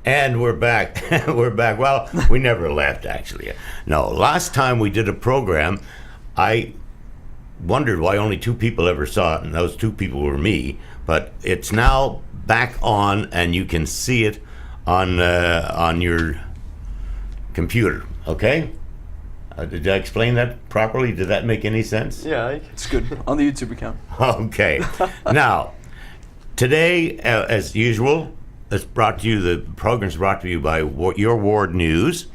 And we're back. We're back. Well, we never left, actually. No, last time we did a program, I wondered why only 2 people ever saw it, and those 2 people were me. But it's now back on, and you can see it on your computer. Okay? Did I explain that properly? Did that make any sense? Yeah, It's good. On the YouTube account. Okay. Now, today, as usual, the program's brought to you by Your Ward News,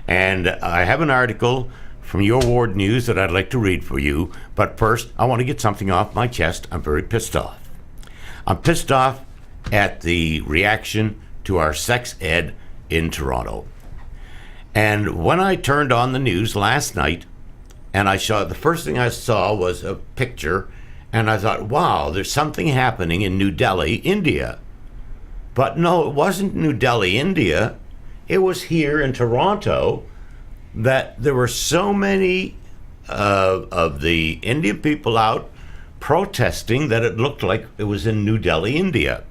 and I have an article from Your Ward News that I'd like to read for you. But first, I want to get something off my chest. I'm very pissed off. I'm pissed off at the reaction to our sex ed in Toronto. And when I turned on the news last night, and the first thing I saw was a picture, and I thought, wow, there's something happening in New Delhi, India. But no, it wasn't New Delhi, India. It was here in Toronto that there were so many of the Indian people out protesting that it looked like it was in New Delhi, India.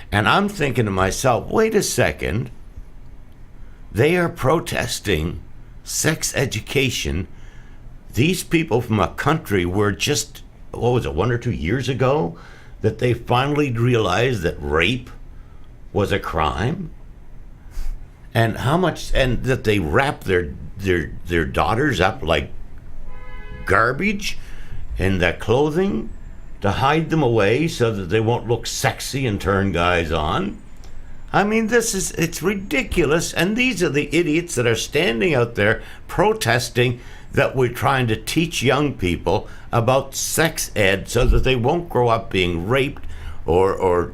And I'm thinking to myself, wait a second. They are protesting sex education. These people from a country were just, 1 or 2 years ago, that they finally realized that rape was a crime, and and that they wrap their daughters up like garbage in that clothing to hide them away so that they won't look sexy and turn guys on. I mean, it's ridiculous, and these are the idiots that are standing out there protesting that we're trying to teach young people about sex ed so that they won't grow up being raped or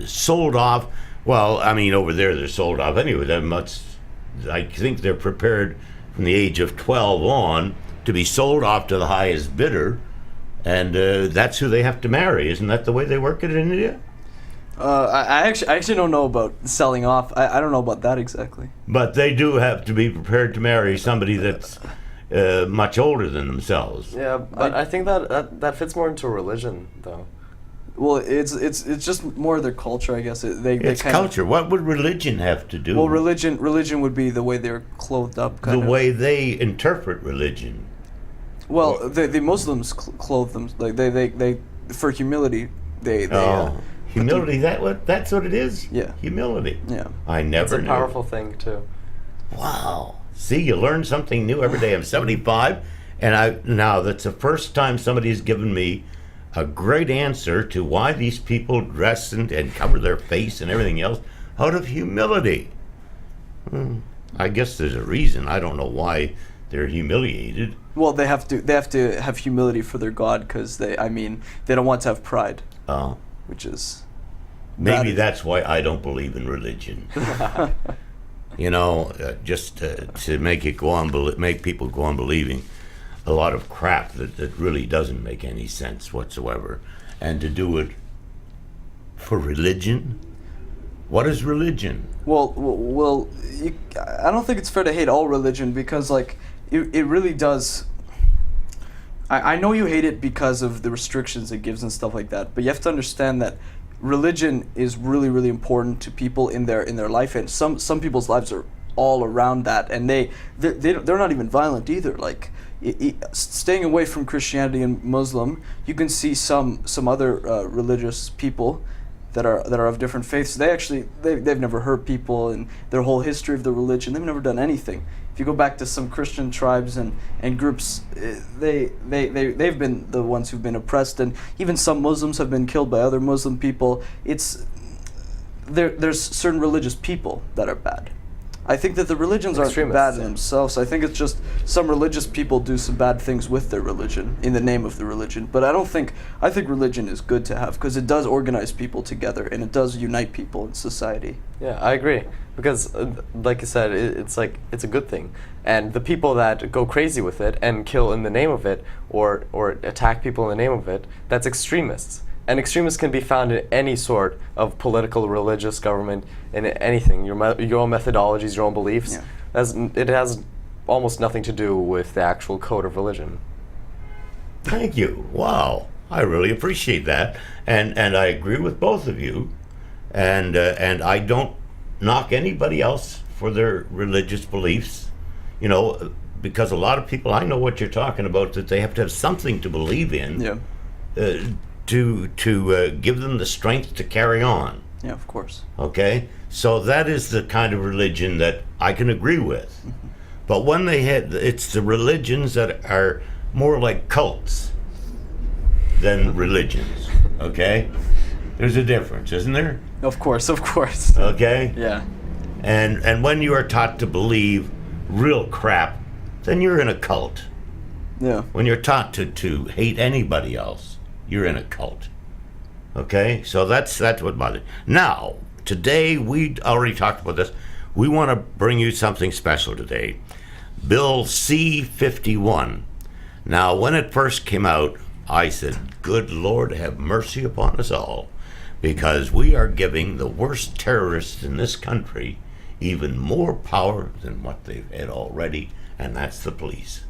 sold off. Well, I mean, over there they're sold off anyway. I think they're prepared from the age of 12 on to be sold off to the highest bidder, and that's who they have to marry. Isn't that the way they work it in India? I actually don't know about selling off. I don't know about that exactly. But they do have to be prepared to marry somebody that's much older than themselves. Yeah, but I think that fits more into religion, though. Well, it's just more of their culture, I guess. It's culture. What would religion have to do? Well, religion would be the way they're clothed up. The way they interpret religion. Well, the Muslims clothe them like they for humility. Humility. That's what it is. Yeah. Humility. Yeah. I never knew. It's a powerful thing too. Wow. See, you learn something new every day. I'm 75, and now that's the first time somebody's given me a great answer to why these people dress and cover their face and everything else out of humility. I guess there's a reason. I don't know why they're humiliated. Well, they have to have humility for their God because they don't want to have pride. Oh. Which is maybe that's why I don't believe in religion. Just to make people go on believing a lot of crap that really doesn't make any sense whatsoever, and to do it for religion. What is religion? Well, I don't think it's fair to hate all religion because, like, it really does. I know you hate it because of the restrictions it gives and stuff like that, but you have to understand that religion is really, really important to people in their life, and some people's lives are all around that, and they're not even violent either. Like, staying away from Christianity and Muslim, you can see some other religious people that are of different faiths. They've never hurt people in their whole history of the religion. They've never done anything. If you go back to some Christian tribes and groups, they've been the ones who've been oppressed, and even some Muslims have been killed by other Muslim people. There's certain religious people that are bad. I think that the religions aren't bad in themselves. I think it's just some religious people do some bad things with their religion in the name of the religion. But I think religion is good to have because it does organize people together and it does unite people in society. Yeah, I agree. Because, like you said, it's a good thing. And the people that go crazy with it and kill in the name of it or attack people in the name of it, that's extremists. And extremists can be found in any sort of political, religious, government, in anything. Your own methodologies, your own beliefs. Yeah. It has almost nothing to do with the actual code of religion. Thank you. Wow, I really appreciate that, and I agree with both of you, and I don't knock anybody else for their religious beliefs, you know, because a lot of people, I know what you're talking about, that they have to have something to believe in, Yeah. to give them the strength to carry on. Yeah, of course. Okay, so that is the kind of religion that I can agree with. But when it's the religions that are more like cults than religions. Okay, there's a difference, isn't there? Of course, of course. Okay, Yeah. and when you are taught to believe real crap, then you're in a cult. Yeah. When you're taught to hate anybody else, you're in a cult. Okay, so that's what bothers. Now, today we already talked about this. We want to bring you something special today. Bill C-51. Now, when it first came out, I said, "Good Lord, have mercy upon us all," because we are giving the worst terrorists in this country even more power than what they've had already, and that's the police.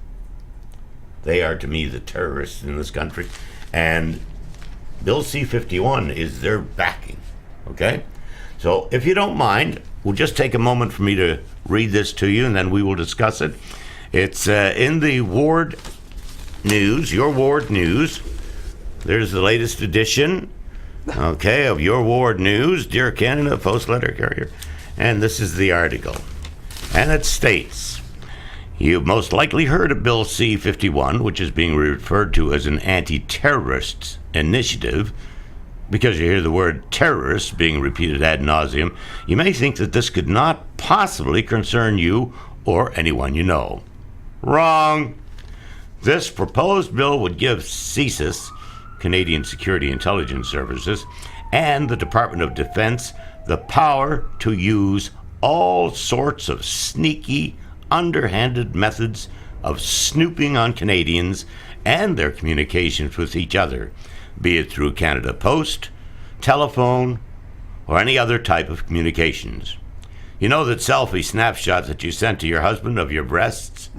They are, to me, the terrorists in this country, and Bill C-51 is their backing, okay? So if you don't mind, we'll just take a moment for me to read this to you, and then we will discuss it. It's in the Ward News, your Ward News. There's the latest edition, okay, of your Ward News, Dear Canada, Post Letter Carrier. And this is the article. And it states, "You've most likely heard of Bill C-51, which is being referred to as an anti-terrorist initiative. Because you hear the word terrorist being repeated ad nauseum, you may think that this could not possibly concern you or anyone you know. Wrong. This proposed bill would give CSIS, Canadian Security Intelligence Services, and the Department of Defense the power to use all sorts of sneaky, underhanded methods of snooping on Canadians and their communications with each other, be it through Canada Post, telephone, or any other type of communications. You know that selfie snapshot that you sent to your husband of your breasts?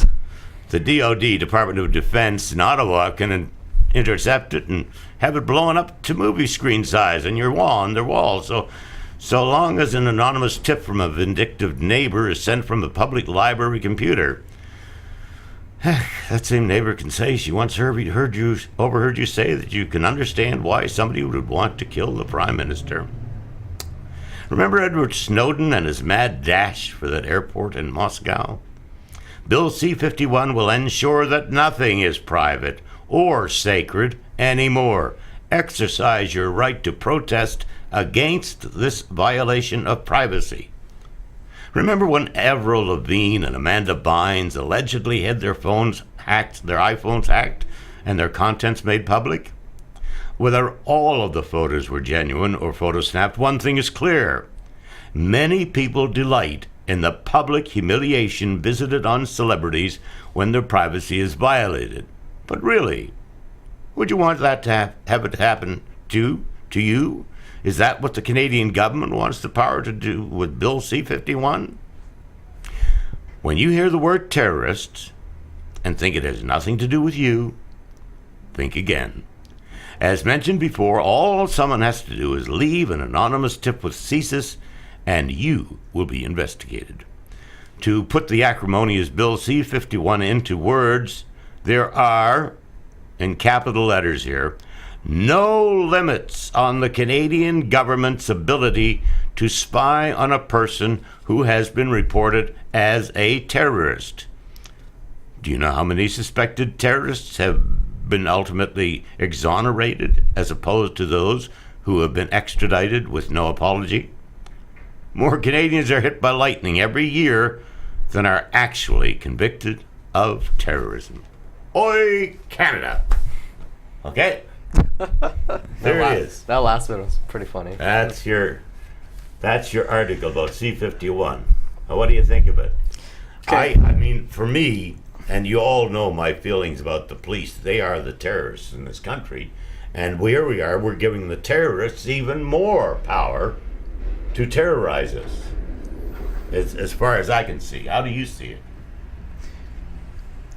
The DOD, Department of Defense in Ottawa, can intercept it and have it blown up to movie screen size on your wall, on their wall. So long as an anonymous tip from a vindictive neighbor is sent from a public library computer. That same neighbor can say she once overheard you say that you can understand why somebody would want to kill the Prime Minister. Remember Edward Snowden and his mad dash for that airport in Moscow? Bill C-51 will ensure that nothing is private or sacred anymore. Exercise your right to protest against this violation of privacy. Remember when Avril Lavigne and Amanda Bynes allegedly had their iPhones hacked, and their contents made public? Whether all of the photos were genuine or photosnapped, one thing is clear. Many people delight in the public humiliation visited on celebrities when their privacy is violated. But really, would you want that to have it happen to you? Is that what the Canadian government wants the power to do with Bill C-51? When you hear the word terrorists and think it has nothing to do with you, think again. As mentioned before, all someone has to do is leave an anonymous tip with CSIS, and you will be investigated. To put the acrimonious Bill C-51 into words, there are, in capital letters here, no limits on the Canadian government's ability to spy on a person who has been reported as a terrorist. Do you know how many suspected terrorists have been ultimately exonerated as opposed to those who have been extradited with no apology? More Canadians are hit by lightning every year than are actually convicted of terrorism. Oi, Canada! Okay? There it is. That last bit was pretty funny. That's your article about C-51. Now, what do you think of it? Okay. I mean, for me, and you all know my feelings about the police, they are the terrorists in this country, And here we are, we're giving the terrorists even more power to terrorize us. As far as I can see. How do you see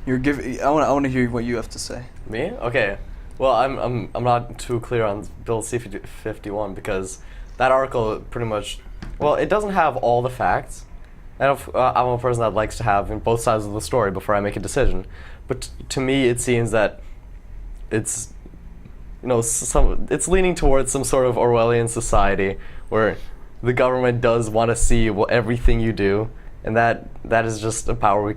it? I want to hear what you have to say. Me? Okay. Well, I'm not too clear on Bill C-51 because that article pretty much, well, it doesn't have all the facts. And I'm a person that likes to have both sides of the story before I make a decision. But to me, it seems that it's, it's leaning towards some sort of Orwellian society where the government does want to see everything you do, and that is just a power you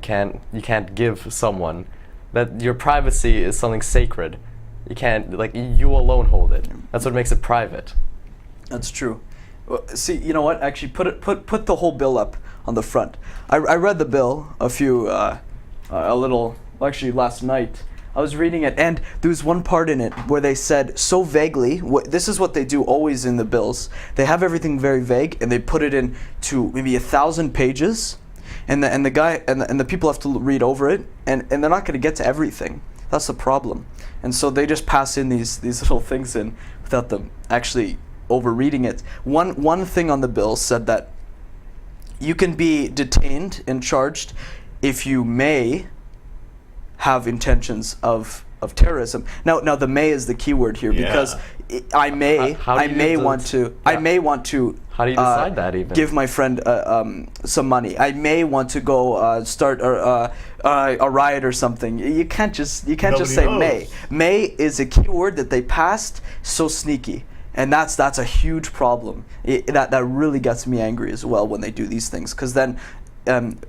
can't give someone. That your privacy is something sacred. You can't, you alone hold it. That's what makes it private. That's true. Well, see, you know what? Actually, put the whole bill up on the front. I read the bill actually last night. I was reading it, and there was one part in it where they said so vaguely, this is what they do always in the bills. They have everything very vague, and they put it into maybe 1,000 pages, and the people have to read over it, and they're not going to get to everything. That's the problem. And so they just pass in these little things in without them actually over-reading it. One thing on the bill said that you can be detained and charged if you may have intentions of terrorism. Now the may is the key word here, because I may want to. How do you decide that even? Give my friend some money. I may want to go start a riot or something. You can't just say knows. may. May is a key word that they passed so sneaky. And that's a huge problem. That really gets me angry as well when they do these things, because then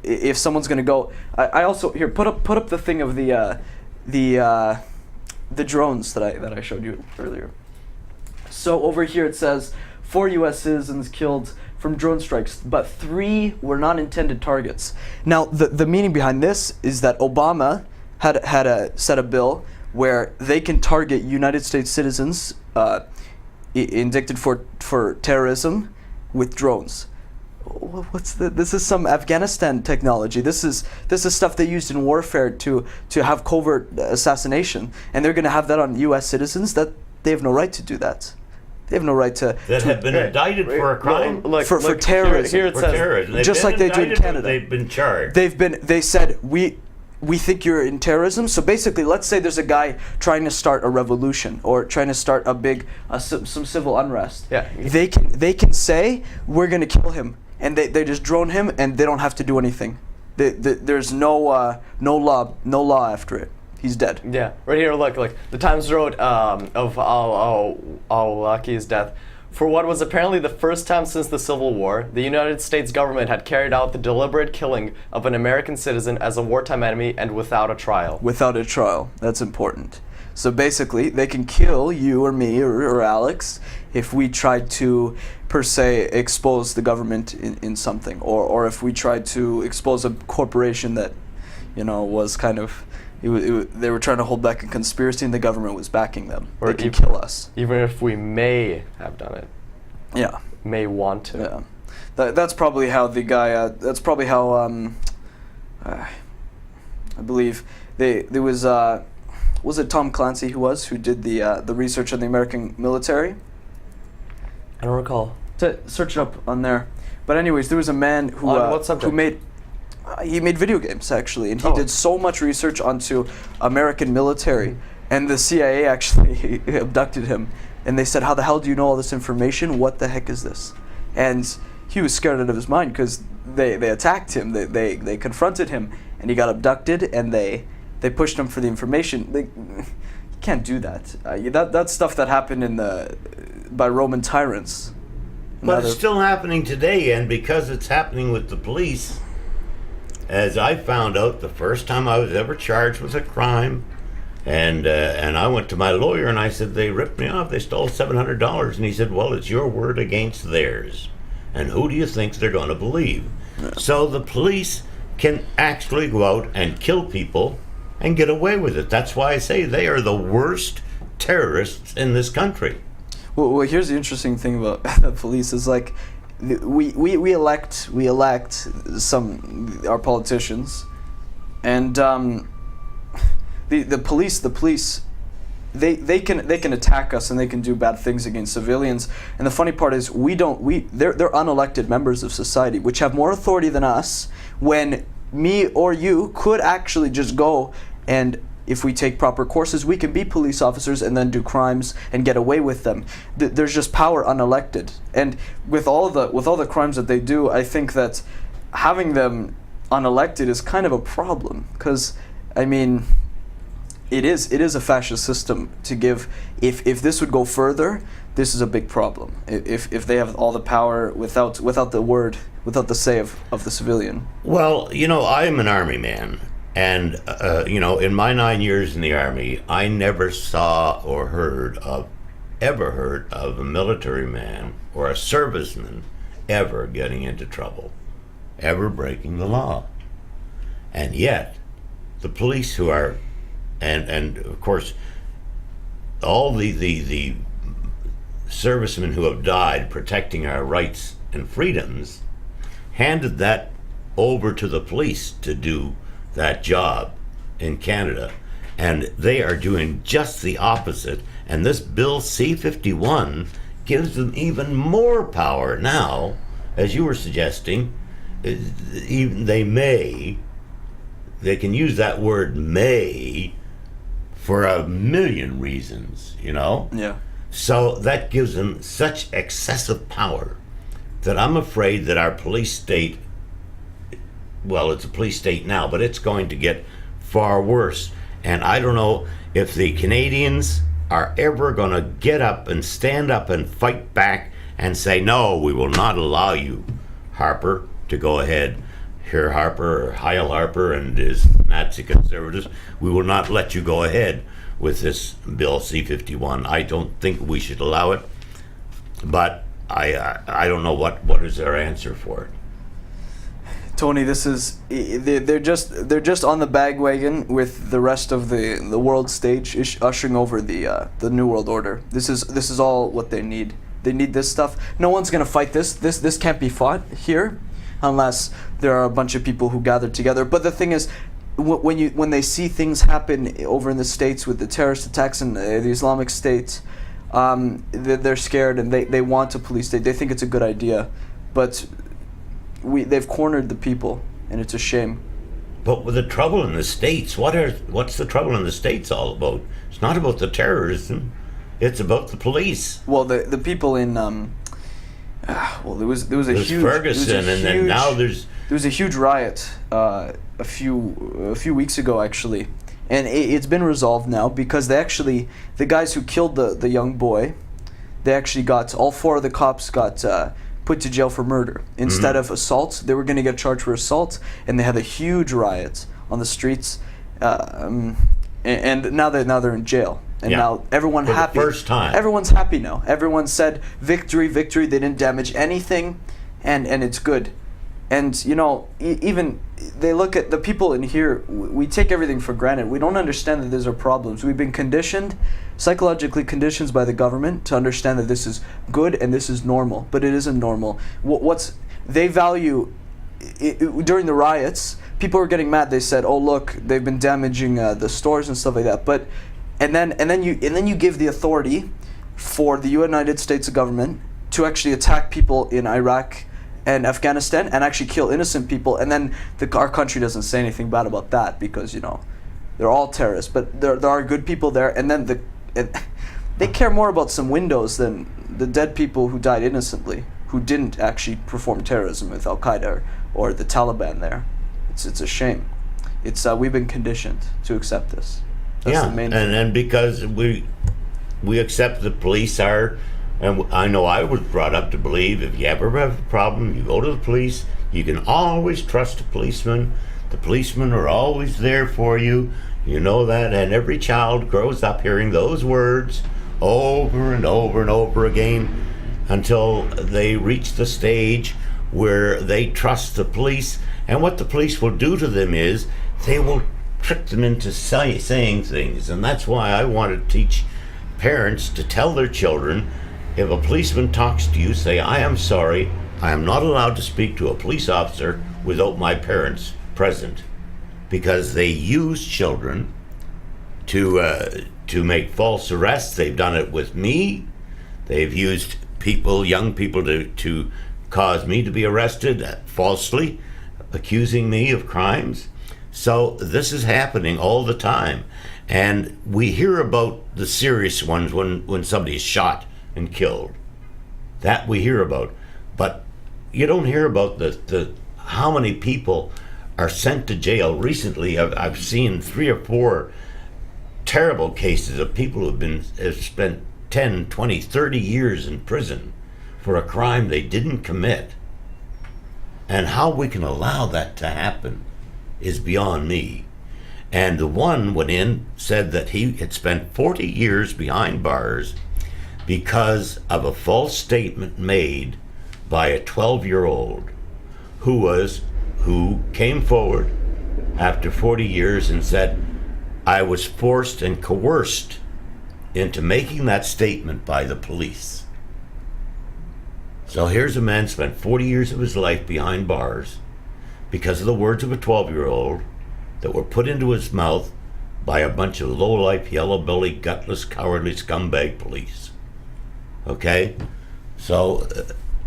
if someone's going to go, I also here put up the thing of the drones that I showed you earlier. So over here it says 4 U.S. citizens killed from drone strikes, but 3 were not intended targets. Now the meaning behind this is that Obama had set a bill where they can target United States citizens indicted for terrorism with drones. This is some Afghanistan technology. This is stuff they used in warfare to have covert assassination, and they're going to have that on U.S. citizens. That they have no right to do that. They have no right to have been indicted for a crime. For terrorism. Here it says, terrorism. Just like they do in Canada. They've been charged. They said we think you're in terrorism. So basically, let's say there's a guy trying to start a revolution or trying to start a big some civil unrest. Yeah. They can say we're going to kill him, and they just drone him, and they don't have to do anything. There's no law after it. He's dead. Yeah, right here, look, the Times wrote of al-Awlaki's death. For what was apparently the first time since the Civil War, the United States government had carried out the deliberate killing of an American citizen as a wartime enemy and without a trial. Without a trial. That's important. So basically, they can kill you or me or Alex if we tried to, per se, expose the government in something, or if we tried to expose a corporation that, was kind of, they were trying to hold back a conspiracy and the government was backing them. Or they can kill us. Even if we may have done it. Yeah. May want to. Yeah. That's probably how the guy, I believe, there was it Tom Clancy who did the research on the American military? I don't recall. Search it up on there. But anyways, there was a man who made video games actually, and he did so much research onto American military, and the CIA actually abducted him, and they said, "How the hell do you know all this information? What the heck is this?" And he was scared out of his mind because they attacked him, they confronted him, and he got abducted, and they pushed him for the information. You can't do that. That's stuff that happened by Roman tyrants. But it's still happening today, and because it's happening with the police, as I found out the first time I was ever charged with a crime, and I went to my lawyer and I said, they ripped me off, they stole $700, and he said, well, it's your word against theirs, and who do you think they're going to believe? Yeah. So the police can actually go out and kill people and get away with it. That's why I say they are the worst terrorists in this country. Well, here's the interesting thing about the police is we elect our politicians, and the police they can attack us and they can do bad things against civilians. And the funny part is they're unelected members of society, which have more authority than us. When me or you could actually just go and, if we take proper courses, we can be police officers and then do crimes and get away with them. There's just power unelected, and with all the crimes that they do, I think that having them unelected is kind of a problem, because I mean, it is a fascist system to give. If this would go further, this is a big problem. If they have all the power without the say of the civilian. Well, I am an army man, and in my 9 years in the army, I never saw or ever heard of a military man or a serviceman ever getting into trouble, ever breaking the law. And yet, the police who are, and of course, all the servicemen who have died protecting our rights and freedoms, handed that over to the police to do that job in Canada. And they are doing just the opposite. And this Bill C-51 gives them even more power now, as you were suggesting. Even they can use that word may for a million reasons, Yeah. So that gives them such excessive power that I'm afraid that our police state, well, it's a police state now, but it's going to get far worse. And I don't know if the Canadians are ever going to get up and stand up and fight back and say, no, we will not allow you, Harper, to go ahead. Here, Harper, or Heil Harper and his Nazi conservatives, we will not let you go ahead with this Bill C-51. I don't think we should allow it, but I don't know what is their answer for it. Tony, this is they're just on the bagwagon with the rest of the world stage, ushering over the new world order. This is all what they need. They need this stuff. No one's gonna fight this. This can't be fought here, unless there are a bunch of people who gather together. But the thing is, when they see things happen over in the States with the terrorist attacks in the Islamic State, they're scared and they want a police state. They think it's a good idea, but they've cornered the people, and it's a shame. But with the trouble in the States, what's the trouble in the States all about? It's not about the terrorism; it's about the police. Well, the people in there was a huge Ferguson, and then now there was a huge riot a few weeks ago, actually, and it's been resolved now, because the guys who killed the young boy, they actually got, all four of the cops got put to jail for murder instead of assault. They were going to get charged for assault, and they had a huge riot on the streets, and now they're in jail. And now everyone's happy. For the first time. Everyone's happy now. Everyone said victory, victory. They didn't damage anything, and it's good. And even they look at the people in here. We take everything for granted. We don't understand that these are problems. We've been psychologically conditioned by the government to understand that this is good and this is normal, but it isn't normal. They value during the riots. People were getting mad. They said, "Oh, look, they've been damaging the stores and stuff like that." But and then you give the authority for the United States government to actually attack people in Iraq and Afghanistan and actually kill innocent people, and then our country doesn't say anything bad about that, because they're all terrorists, but there are good people there, and then they care more about some windows than the dead people who died innocently, who didn't actually perform terrorism with Al Qaeda or the Taliban there. It's a shame. We've been conditioned to accept this. That's the main thing. And because we accept the police are. And I know I was brought up to believe if you ever have a problem, you go to the police. You can always trust a policeman. The policemen are always there for you. You know that. And every child grows up hearing those words over and over and over again until they reach the stage where they trust the police. And what the police will do to them is they will trick them into saying things. And that's why I want to teach parents to tell their children, if a policeman talks to you, say, "I am sorry, I am not allowed to speak to a police officer without my parents present," because they use children to to make false arrests. They've done it with me. They've used people, young people, to cause me to be arrested falsely, accusing me of crimes. So this is happening all the time. And we hear about the serious ones when somebody is shot and killed. That we hear about. But you don't hear about the how many people are sent to jail. Recently, I've seen 3 or 4 terrible cases of people who have spent 10, 20, 30 years in prison for a crime they didn't commit. And how we can allow that to happen is beyond me. And the one went in, said that he had spent 40 years behind bars because of a false statement made by a 12-year-old who came forward after 40 years and said, I was forced and coerced into making that statement by the police. So here's a man spent 40 years of his life behind bars because of the words of a 12-year-old that were put into his mouth by a bunch of low-life, yellow-belly, gutless, cowardly scumbag police. Okay? So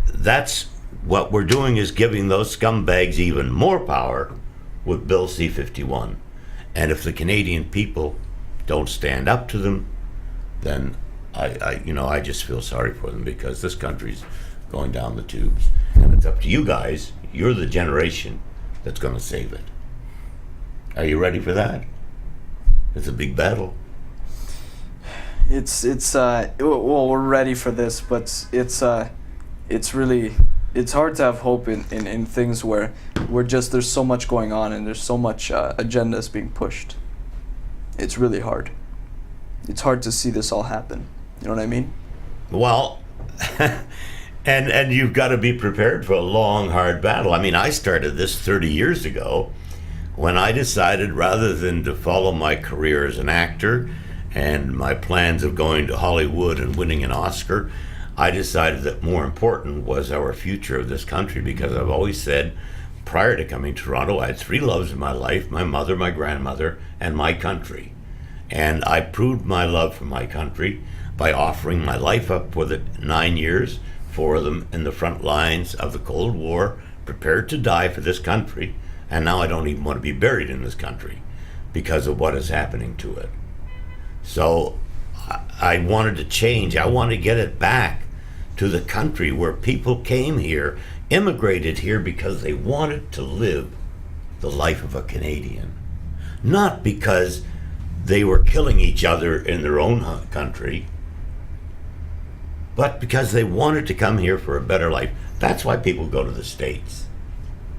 that's what we're doing, is giving those scumbags even more power with Bill C-51. And if the Canadian people don't stand up to them, then I just feel sorry for them, because this country's going down the tubes. And it's up to you guys. You're the generation that's going to save it. Are you ready for that? It's a big battle. Well, we're ready for this, but it's really, it's hard to have hope in things where there's so much going on and there's so much agendas being pushed. It's really hard. It's hard to see this all happen. You know what I mean? Well, and you've got to be prepared for a long, hard battle. I mean, I started this 30 years ago when I decided, rather than to follow my career as an actor and my plans of going to Hollywood and winning an Oscar, I decided that more important was our future of this country, because I've always said, prior to coming to Toronto, I had 3 loves in my life: my mother, my grandmother, and my country. And I proved my love for my country by offering my life up for the 9 years, 4 of them in the front lines of the Cold War, prepared to die for this country. And now I don't even want to be buried in this country because of what is happening to it. So I wanted to change. I wanted to get it back to the country where people came here, immigrated here because they wanted to live the life of a Canadian. Not because they were killing each other in their own country, but because they wanted to come here for a better life. That's why people go to the States.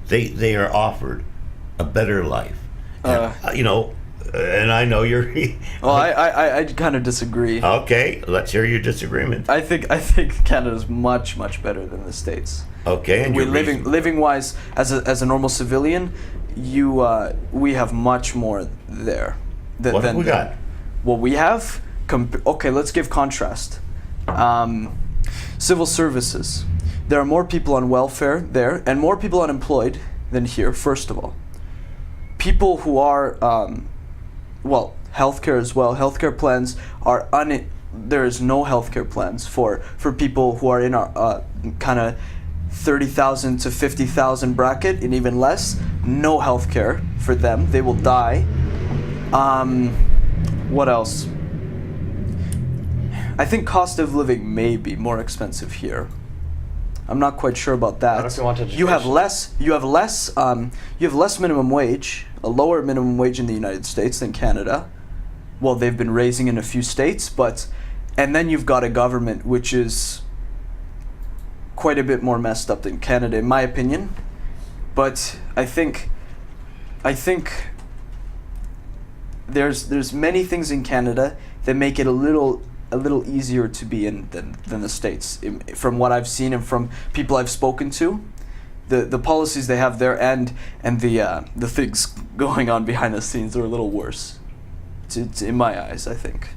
They are offered a better life. And, and I know you're... Well, I kind of disagree. Okay, let's hear your disagreement. I think Canada's much better than the States. Okay, and we living wise, as a normal civilian, we have much more there. What have we got? What we have. Okay, let's give contrast. Civil services. There are more people on welfare there and more people unemployed than here, first of all. People who are, healthcare as well. Healthcare plans are there is no healthcare plans for people who are in our kind of 30,000 to 50,000 bracket and even less. No healthcare for them. They will die. What else? I think cost of living may be more expensive here. I'm not quite sure about that. I don't know if you want education. You have less minimum wage, a lower minimum wage in the United States than Canada. Well, they've been raising in a few states, and then you've got a government which is quite a bit more messed up than Canada, in my opinion. But I think there's many things in Canada that make it a little easier to be in than the States. From what I've seen and from people I've spoken to, the policies they have there and the things going on behind the scenes are a little worse, in my eyes, I think.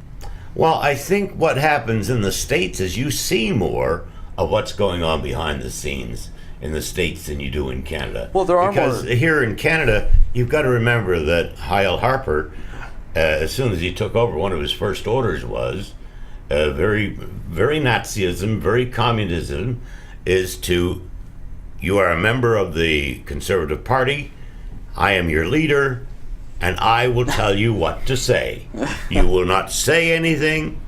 Well, I think what happens in the States is you see more of what's going on behind the scenes in the States than you do in Canada. Well, there are because more. Here in Canada, you've got to remember that Hyle Harper as soon as he took over, one of his first orders was very Nazism, very communism, is to, you are a member of the Conservative Party, I am your leader, and I will tell you what to say. You will not say anything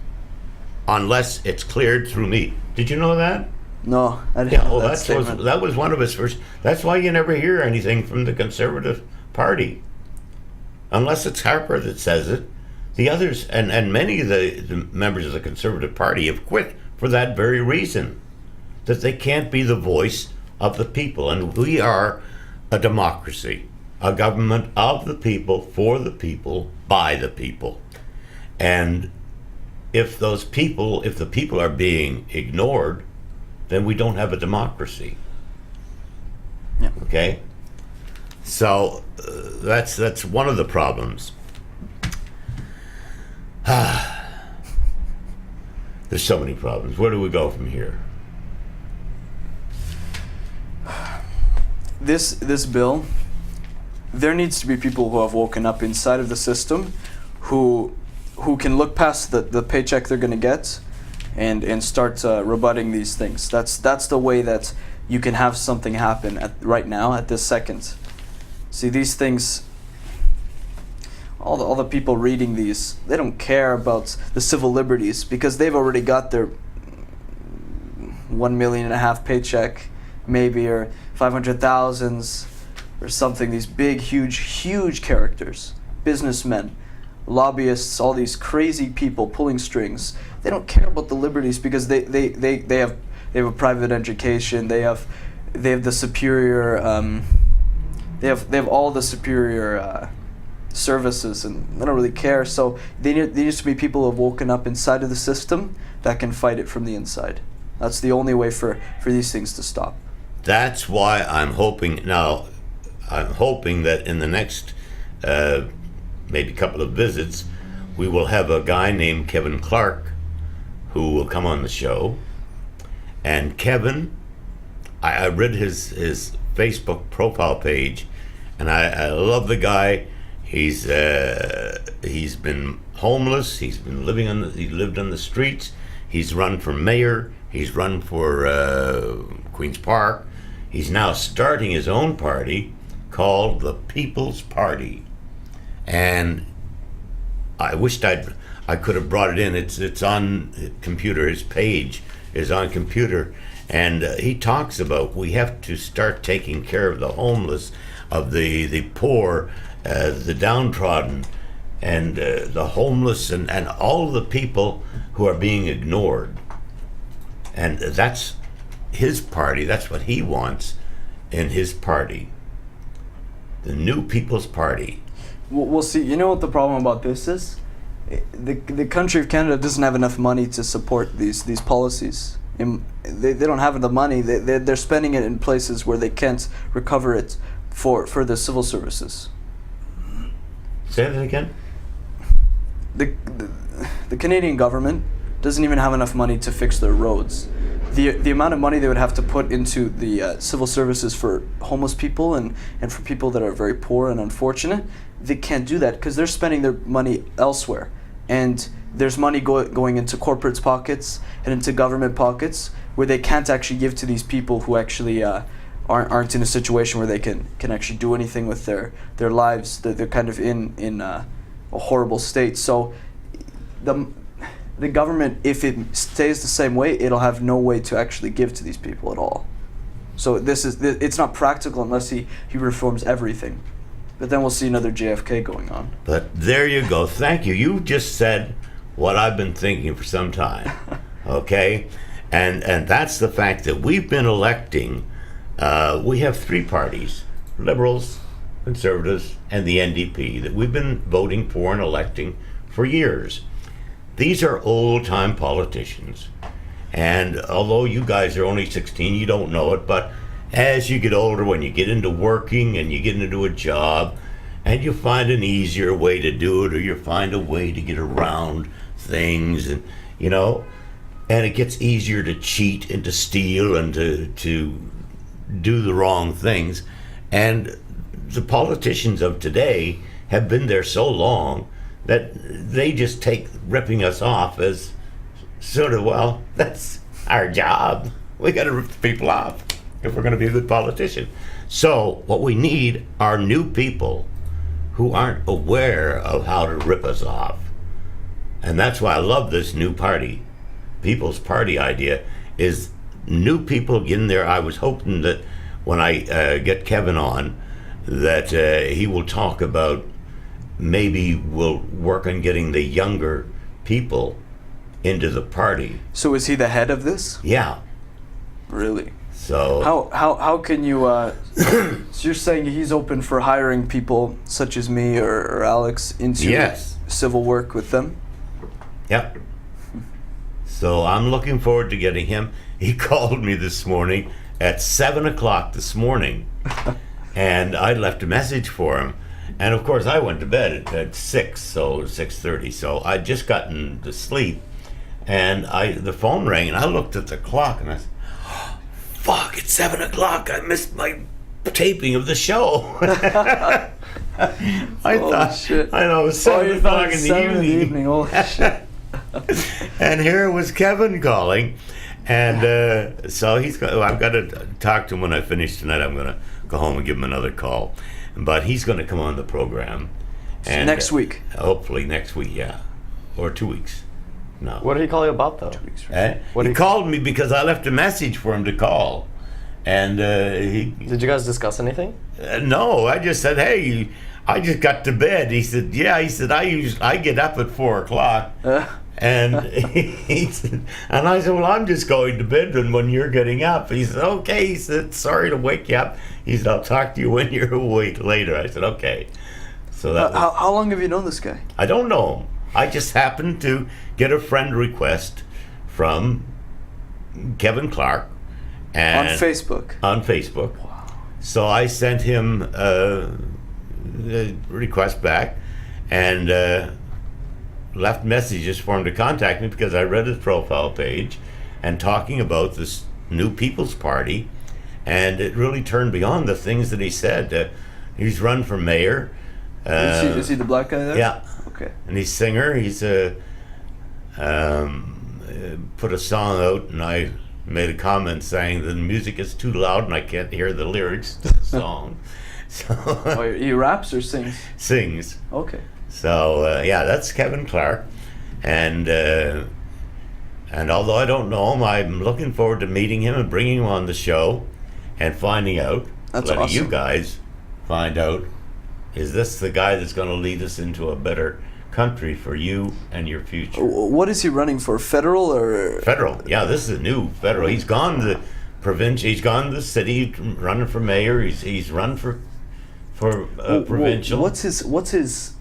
unless it's cleared through me. Did you know that? No, I didn't Yeah, know well, that statement. that was one of his first. That's why you never hear anything from the Conservative Party, unless it's Harper that says it. The others, and many of the members of the Conservative Party have quit for that very reason, that they can't be the voice of the people. And we are a democracy, a government of the people, for the people, by the people. And if the people are being ignored, then we don't have a democracy. Yeah. Okay? So that's one of the problems. There's so many problems. Where do we go from here? This bill, there needs to be people who have woken up inside of the system, who can look past the paycheck they're going to get, and start rebutting these things. That's the way that you can have something happen right now at this second. See, these things, all the people reading these, they don't care about the civil liberties because they've already got their 1.5 million paycheck, maybe, or 500,000 or something. These big, huge characters, businessmen, lobbyists, all these crazy people pulling strings. They don't care about the liberties because they have a private education. They have the superior. They have all the superior services, and they don't really care. So there needs to be people who have woken up inside of the system that can fight it from the inside. That's the only way for these things to stop. That's why I'm hoping that in the next maybe couple of visits, we will have a guy named Kevin Clark who will come on the show. And Kevin, I read his Facebook profile page, and I love the guy. He's been homeless. He lived on the streets. He's run for mayor. He's run for Queen's Park. He's now starting his own party called the People's Party. And I wished I could have brought it in. It's on computer. His page is on computer, and he talks about we have to start taking care of the homeless, of the poor, the downtrodden, and the homeless, and all the people who are being ignored. And that's his party. That's what he wants in his party. The New People's Party. We'll see. You know what the problem about this is? The country of Canada doesn't have enough money to support these policies. They don't have the money. They're spending it in places where they can't recover it for the civil services. Say that again? The Canadian government doesn't even have enough money to fix their roads. The amount of money they would have to put into the civil services for homeless people and for people that are very poor and unfortunate, they can't do that because they're spending their money elsewhere. And there's money going into corporates' pockets and into government pockets where they can't actually give to these people who actually aren't in a situation where they can actually do anything with their lives. They're kind of in a horrible state. So the government, if it stays the same way, it'll have no way to actually give to these people at all. So it's not practical unless he reforms everything. But then we'll see another JFK going on. But there you go. Thank you. You just said what I've been thinking for some time. Okay? And that's the fact that we've been electing, we have three parties, Liberals, Conservatives, and the NDP, that we've been voting for and electing for years. These are old-time politicians. And although you guys are only 16, you don't know it, but as you get older, when you get into working and you get into a job and you find an easier way to do it, or you find a way to get around things, and and it gets easier to cheat and to steal and to do the wrong things. And the politicians of today have been there so long that they just take ripping us off as sort of, well, that's our job. We got to rip the people off if we're going to be a good politician. So what we need are new people who aren't aware of how to rip us off. And that's why I love this new party. People's Party idea is new people in there. I was hoping that when I get Kevin on, that he will talk about, maybe we'll work on getting the younger people into the party. So is he the head of this? Yeah. Really? So How can you? So you're saying he's open for hiring people such as me or Alex into Yes. civil work with them? Yep. So I'm looking forward to getting him. He called me this morning at 7:00 this morning, and I left a message for him. And of course, I went to bed at 6, so 6:30. So I'd just gotten to sleep, and the phone rang, and I looked at the clock, and I said, "Fuck! It's 7:00. I missed my taping of the show." I thought, shit. I know, it was Oh, 7:00 in the 7 evening. Holy shit. And here was Kevin calling, and so I've got to talk to him when I finish tonight. I'm going to go home and give him another call, but he's going to come on the program. And Next week. hopefully next week, yeah, or 2 weeks. No. What did he call you about, though? What He he- called me because I left a message for him to call, and he Did you guys discuss anything? no, I just said, "Hey, I just got to bed." He said, "Yeah." He said, I get up at 4:00." And he said, and I said, "Well, I'm just going to bed, and when you're getting up." He said, "Okay." He said, "Sorry to wake you up." He said, "I'll talk to you when you're awake later." I said, "Okay." So that was, How long have you known this guy? I don't know him. I just happened to get a friend request from Kevin Clark and On Facebook. on Facebook. So I sent him a request back, and left messages for him to contact me because I read his profile page and talking about this new People's Party, and it really turned beyond the things that he said. He's run for mayor. Is he the black guy there? Yeah, Okay. and he's a singer. He's put a song out, and I made a comment saying the music is too loud and I can't hear the lyrics to the song. So Oh, he raps or sings? sings. Okay. So yeah, that's Kevin Clark, and although I don't know him, I'm looking forward to meeting him and bringing him on the show, and finding out, That's letting you awesome. guys find out, is this the guy that's going to lead us into a better country for you and your future? What is he running for? Federal or? Federal, yeah, this is a new federal. He's gone to the provincial. He's gone to the city, running for mayor. He's run for provincial. What's his?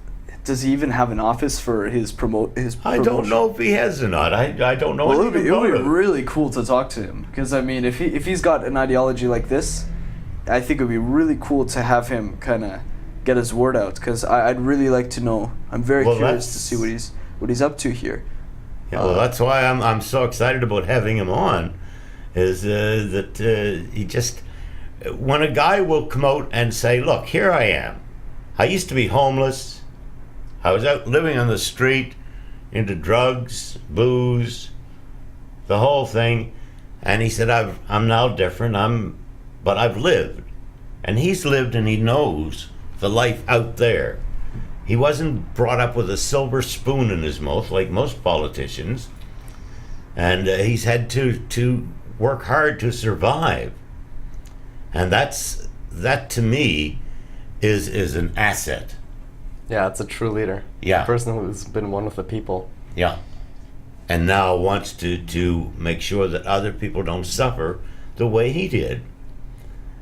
Does he even have an office for his his? I don't promotion? know if he has or not. I don't know. Well, anything it would be about him. really cool to talk to him because I mean, if he's got an ideology like this, I think it would be really cool to have him kind of get his word out because I'd really like to know. I'm very Well, curious to that's- see what he's up to here. Yeah, well, that's why I'm so excited about having him on. Is that he just, when a guy will come out and say, "Look, here I am. I used to be homeless. I was out living on the street, into drugs, booze, the whole thing," and he said, "I'm now different. But I've lived," and he's lived, and he knows the life out there. He wasn't brought up with a silver spoon in his mouth like most politicians, and he's had to work hard to survive, and that to me is an asset. Yeah, it's a true leader. Yeah. A person who's been one with the people. Yeah, and now wants to make sure that other people don't suffer the way he did,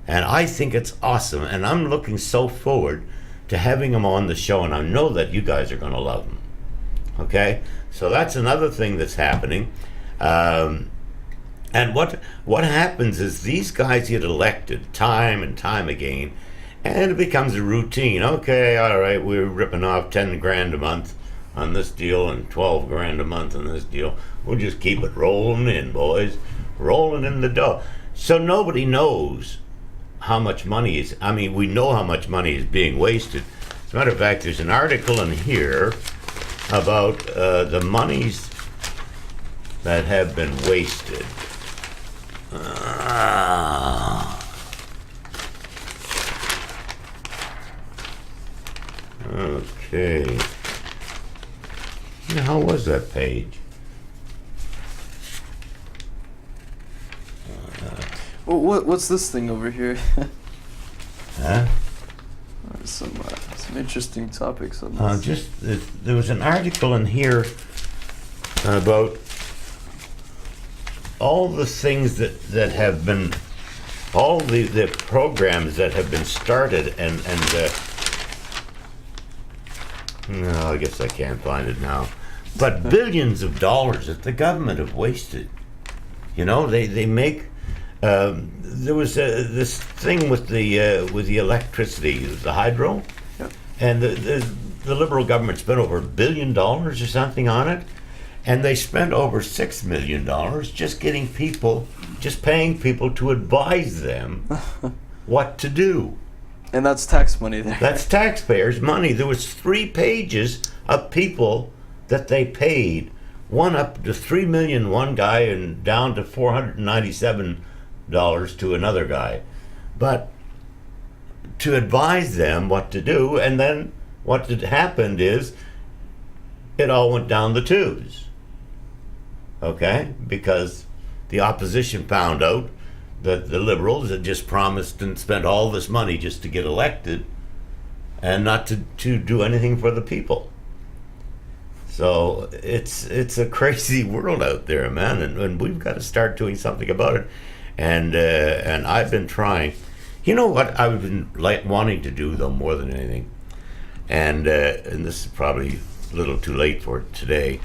and I think it's awesome, and I'm looking so forward to having him on the show, and I know that you guys are going to love him. Okay, so that's another thing that's happening. And what happens is these guys get elected time and time again, and it becomes a routine. Okay, all right, we're ripping off 10 grand a month on this deal and 12 grand a month on this deal. We'll just keep it rolling in, boys, rolling in the dough. So nobody knows how much money is. I mean, we know how much money is being wasted. As a matter of fact, there's an article in here about the monies that have been wasted. Okay. Now, how was that page? What's this thing over here? Huh? Some interesting topics on this. There was an article in here about all the things that have been, all the programs that have been started and no, I guess I can't find it now. But billions of dollars that the government have wasted. You know, they make. There was this thing with the electricity, the hydro, Yep. and the Liberal government spent over $1 billion or something on it, and they spent over $6 million just paying people to advise them what to do. And that's tax money there. That's taxpayers' money. There was 3 pages of people that they paid, one up to $3 million one guy and down to $497 to another guy, but to advise them what to do. And then what had happened is it all went down the tubes. Okay, because the opposition found out that the Liberals had just promised and spent all this money just to get elected and not to do anything for the people. So it's a crazy world out there, man, and we've got to start doing something about it. And I've been trying. You know what I've been wanting to do, though, more than anything, and this is probably a little too late for it today,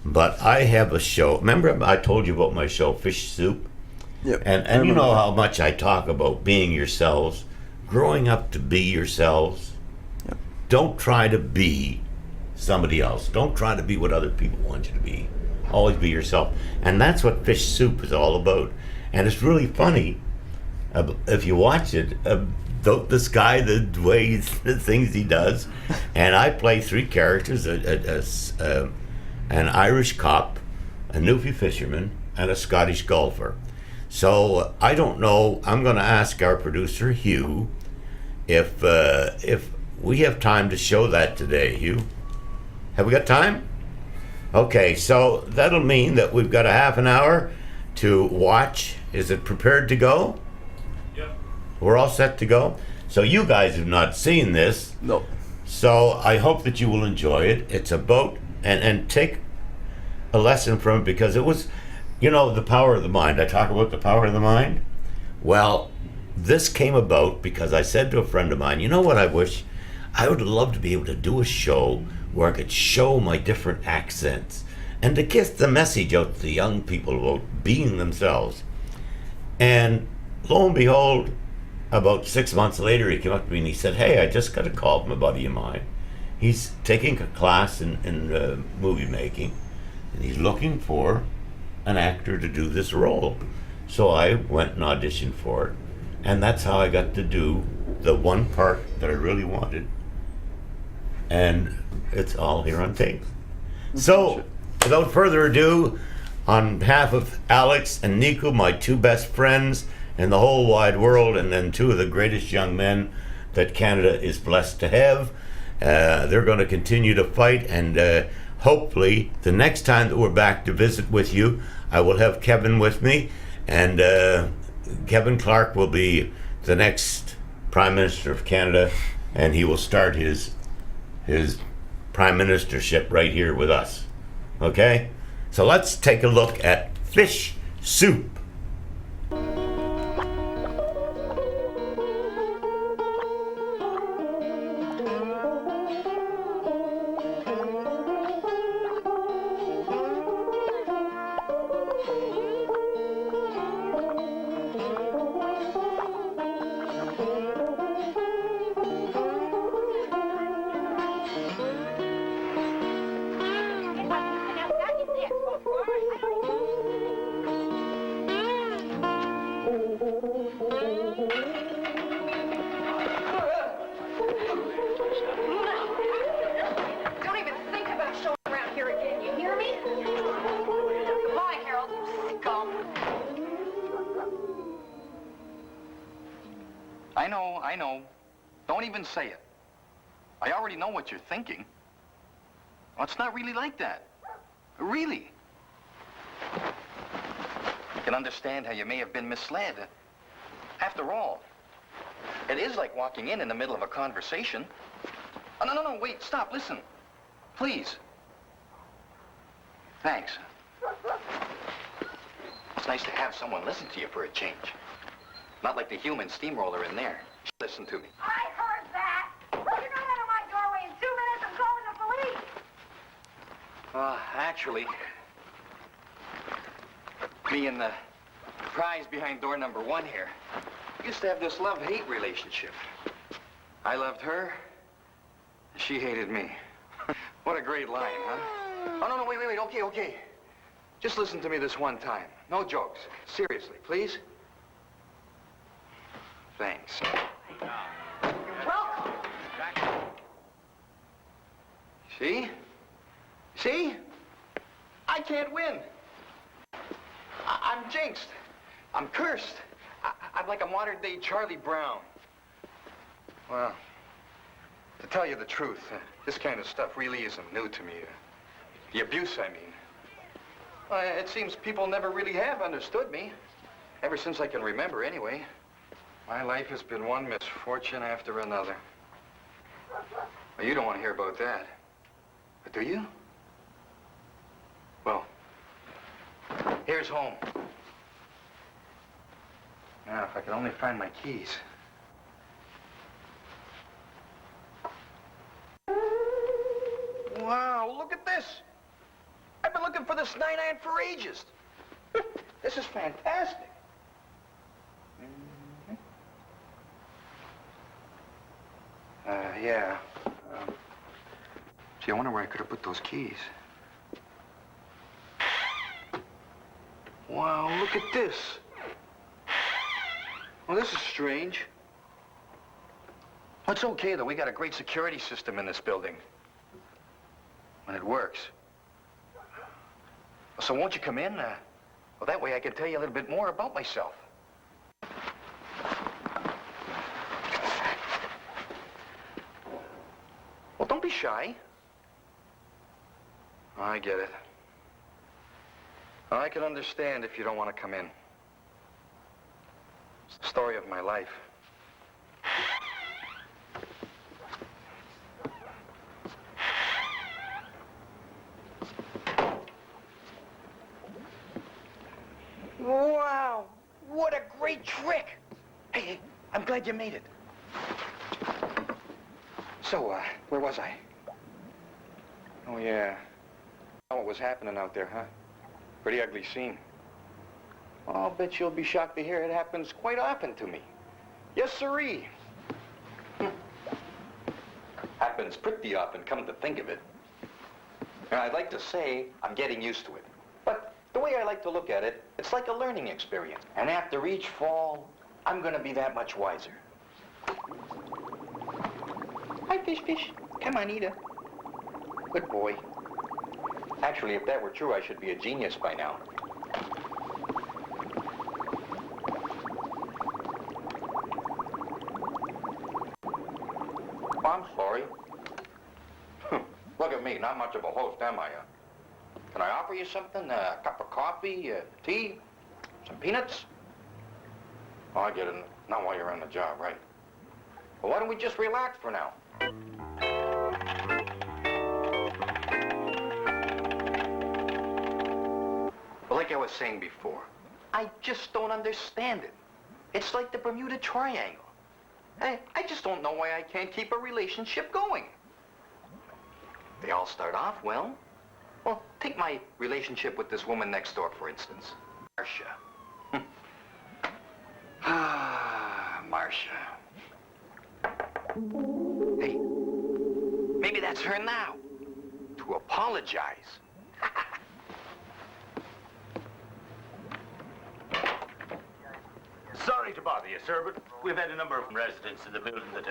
but I have a show. Remember I told you about my show, Fish Soup? Yep. And you know how much I talk about being yourselves, growing up to be yourselves. Yep. Don't try to be somebody else. Don't try to be what other people want you to be. Always be yourself. And that's what Fish Soup is all about. And it's really funny if you watch it. This guy, the way the things he does, and I play 3 characters: an Irish cop, a Newfie fisherman, and a Scottish golfer. So I don't know. I'm going to ask our producer Hugh if we have time to show that today. Hugh, have we got time? Okay, so that'll mean that we've got a half an hour to watch. Is it prepared to go? Yep. We're all set to go. So you guys have not seen this. No. So I hope that you will enjoy it. It's a boat, and take a lesson from it, because it was, you know, the power of the mind. I talk about the power of the mind. Well, this came about because I said to a friend of mine, you know what I wish? I would love to be able to do a show where I could show my different accents and to get the message out to the young people about being themselves. And lo and behold, about 6 months later, he came up to me and he said, hey, I just got a call from a buddy of mine. He's taking a class in movie making, and he's looking for an actor to do this role. So I went and auditioned for it, and that's how I got to do the one part that I really wanted. And it's all here on tape. So, without further ado, on behalf of Alex and Nico, my 2 best friends in the whole wide world, and then 2 of the greatest young men that Canada is blessed to have, they're going to continue to fight, and hopefully the next time that we're back to visit with you, I will have Kevin with me, and Kevin Clark will be the next Prime Minister of Canada, and he will start his prime ministership right here with us. Okay? So let's take a look at Fish Soup. I know. Don't even say it. I already know what you're thinking. Well, it's not really like that. Really. I can understand how you may have been misled. After all, it is like walking in the middle of a conversation. Oh, no, wait, stop, listen. Please. Thanks. It's nice to have someone listen to you for a change. Not like the human steamroller in there. Listen to me. I heard that! You're not out of my doorway in 2 minutes. I'm calling the police! Actually, me and the prize behind door number 1 here used to have this love-hate relationship. I loved her, and she hated me. What a great line, huh? Oh, no, wait, okay. Just listen to me this one time. No jokes. Seriously, please. Thanks. You're welcome. See? See? I can't win. I'm jinxed. I'm cursed. I'm like a modern-day Charlie Brown. Well, to tell you the truth, this kind of stuff really isn't new to me. The abuse, I mean. It seems people never really have understood me. Ever since I can remember, anyway. My life has been one misfortune after another. Well, you don't want to hear about that. But do you? Well, here's home. Now, if I could only find my keys. Wow, look at this. I've been looking for this night iron for ages. This is fantastic. Yeah. Gee, I wonder where I could have put those keys. Wow, look at this. Well, this is strange. It's okay, though. We got a great security system in this building. When it works. So won't you come in? Well, that way I can tell you a little bit more about myself. Well, don't be shy. I get it. I can understand if you don't want to come in. It's the story of my life. Wow! What a great trick! Hey, I'm glad you made it. So, where was I? Oh, yeah. What was happening out there, huh? Pretty ugly scene. I'll bet you'll be shocked to hear it happens quite often to me. Yes, sirree. Happens pretty often, come to think of it. Now, I'd like to say I'm getting used to it. But the way I like to look at it, it's like a learning experience. And after each fall, I'm gonna be that much wiser. Hi, Fish. Come on, Ida. Good boy. Actually, if that were true, I should be a genius by now. Oh, I'm sorry. Look at me, not much of a host, am I? Can I offer you something? A cup of coffee, tea, some peanuts? Oh, I get it. Not while you're on the job, right? Well, why don't we just relax for now? Well, like I was saying before, I just don't understand it. It's like the Bermuda Triangle. I just don't know why I can't keep a relationship going. They all start off well. Well, take my relationship with this woman next door, for instance. Marcia. Marcia. Hey, maybe that's her now. To apologize. Sorry to bother you, sir, but we've had a number of residents in the building that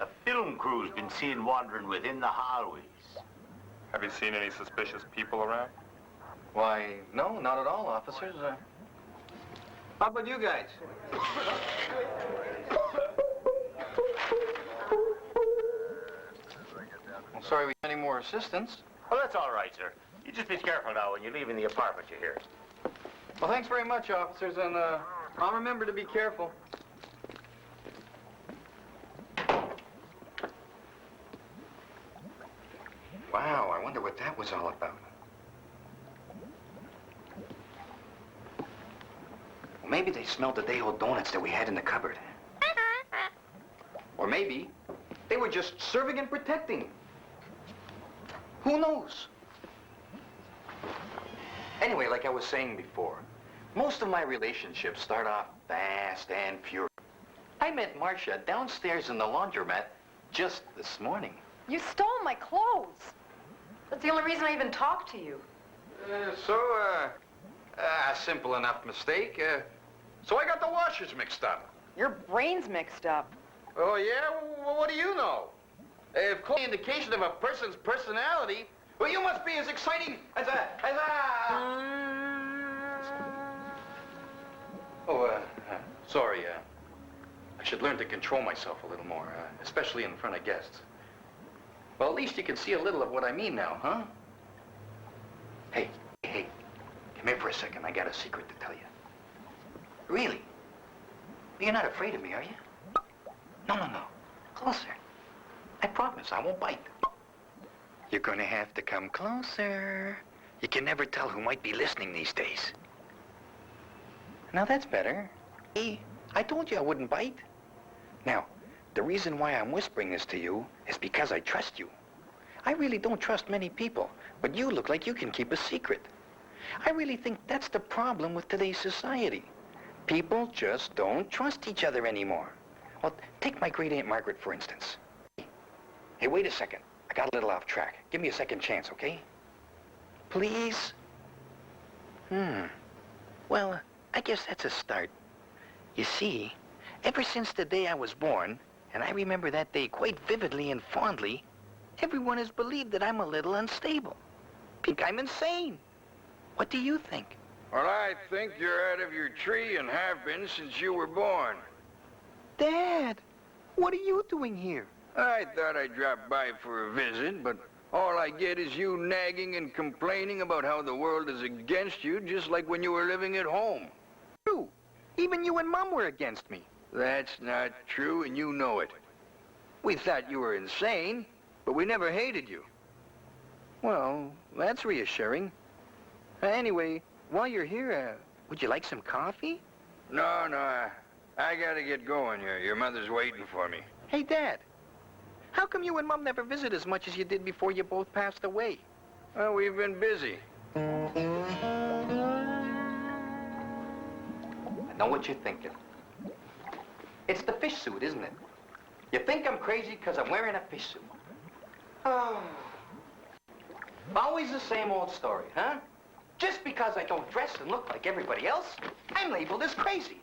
a film crew's been seen wandering within the hallways. Have you seen any suspicious people around? Why, no, not at all, officers. How about you guys? more assistance. Well, that's all right, sir. You just be careful now when you're leaving the apartment, you hear? Well, thanks very much, officers, and I'll remember to be careful. Wow, I wonder what that was all about. Well, maybe they smelled the day-old donuts that we had in the cupboard. Or maybe they were just serving and protecting. Who knows? Anyway, like I was saying before, most of my relationships start off fast and furious. I met Marcia downstairs in the laundromat just this morning. You stole my clothes. That's the only reason I even talked to you. Simple enough mistake. So I got the washers mixed up. Your brain's mixed up. Oh, yeah? Well, what do you know? If clothes are an indication of a person's personality, well, you must be as exciting as sorry, I should learn to control myself a little more, especially in front of guests. Well, at least you can see a little of what I mean now, huh? Hey, come here for a second. I got a secret to tell you. Really? You're not afraid of me, are you? No. Closer. I promise I won't bite. You're gonna have to come closer. You can never tell who might be listening these days. Now that's better. Hey, I told you I wouldn't bite. Now, the reason why I'm whispering this to you is because I trust you. I really don't trust many people, but you look like you can keep a secret. I really think that's the problem with today's society. People just don't trust each other anymore. Well, take my great Aunt Margaret, for instance. Hey, wait a second. I got a little off track. Give me a second chance, okay? Please? Well, I guess that's a start. You see, ever since the day I was born, and I remember that day quite vividly and fondly, everyone has believed that I'm a little unstable. Think I'm insane. What do you think? Well, I think you're out of your tree and have been since you were born. Dad, what are you doing here? I thought I'd drop by for a visit, but all I get is you nagging and complaining about how the world is against you, just like when you were living at home. True. Even you and Mom were against me. That's not true, and you know it. We thought you were insane, but we never hated you. Well, that's reassuring. Anyway, while you're here, would you like some coffee? No, I gotta get going here. Your mother's waiting for me. Hey, Dad. How come you and Mom never visit as much as you did before you both passed away? Well, we've been busy. I know what you're thinking. It's the fish suit, isn't it? You think I'm crazy because I'm wearing a fish suit. Oh. Always the same old story, huh? Just because I don't dress and look like everybody else, I'm labeled as crazy.